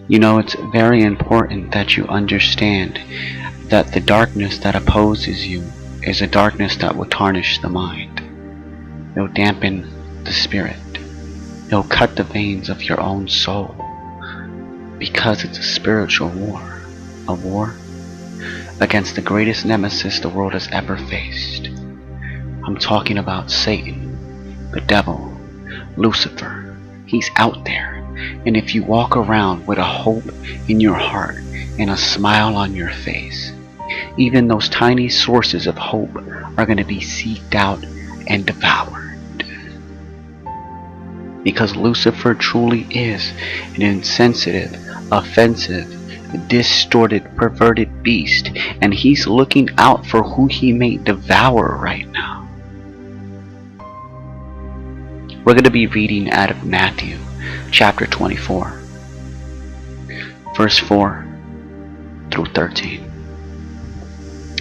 You know, it's very important that you understand that the darkness that opposes you is a darkness that will tarnish the mind. It'll dampen the spirit. It'll cut the veins of your own soul. Because it's a spiritual war. A war against the greatest nemesis the world has ever faced. I'm talking about Satan, the devil, Lucifer. He's out there. And if you walk around with a hope in your heart and a smile on your face, even those tiny sources of hope are going to be seeked out and devoured. Because Lucifer truly is an insensitive, offensive, distorted, perverted beast, and he's looking out for who he may devour right now. We're going to be reading out of Matthew chapter 24, verse 4 through 13.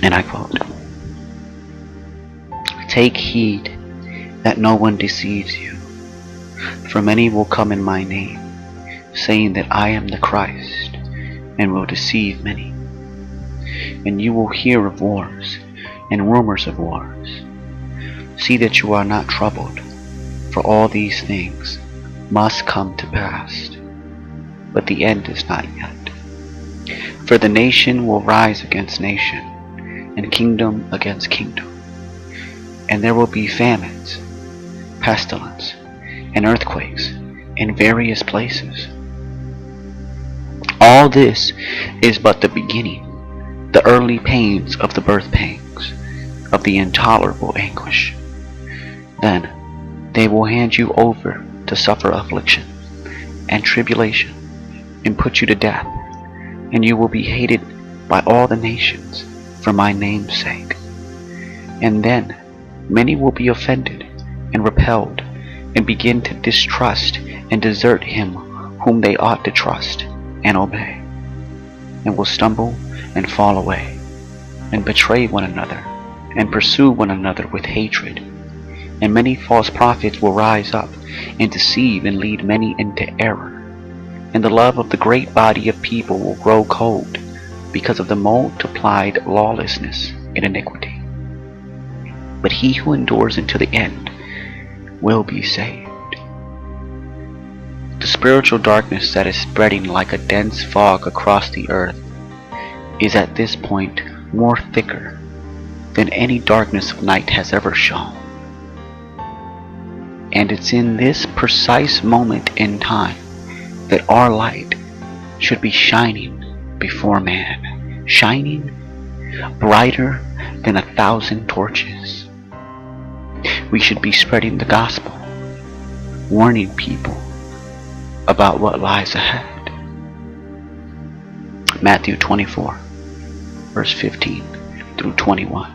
And I quote, "Take heed that no one deceives you, for many will come in my name, saying that I am the Christ, and will deceive many. And you will hear of wars and rumors of wars. See that you are not troubled, for all these things must come to pass, but the end is not yet. For the nation will rise against nation, and kingdom against kingdom. And there will be famines, pestilence, and earthquakes in various places. All this is but the beginning, the early pains of the birth pangs, of the intolerable anguish. Then they will hand you over to suffer affliction and tribulation, and put you to death, and you will be hated by all the nations for my name's sake. And then many will be offended and repelled, and begin to distrust and desert him whom they ought to trust and obey, and will stumble and fall away, and betray one another, and pursue one another with hatred. And many false prophets will rise up and deceive and lead many into error. And the love of the great body of people will grow cold because of the multiplied lawlessness and iniquity. But he who endures unto the end will be saved." The spiritual darkness that is spreading like a dense fog across the earth is at this point more thicker than any darkness of night has ever shown. And it's in this precise moment in time that our light should be shining before man, shining brighter than 1,000 torches. We should be spreading the gospel, warning people about what lies ahead. Matthew 24, verse 15 through 21.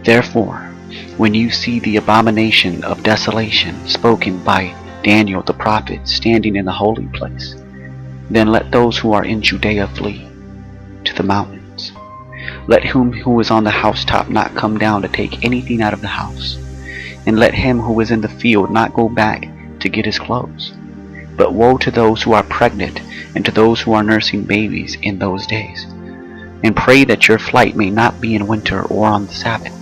"Therefore, when you see the abomination of desolation spoken by Daniel the prophet standing in the holy place, then let those who are in Judea flee to the mountains. Let him who is on the housetop not come down to take anything out of the house, and let him who is in the field not go back to get his clothes. But woe to those who are pregnant and to those who are nursing babies in those days. And pray that your flight may not be in winter or on the Sabbath.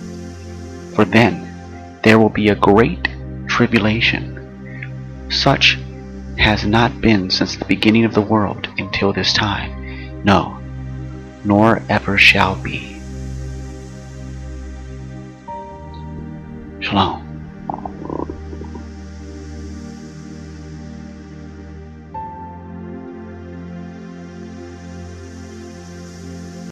For then there will be a great tribulation, such has not been since the beginning of the world until this time, no, nor ever shall be." Shalom.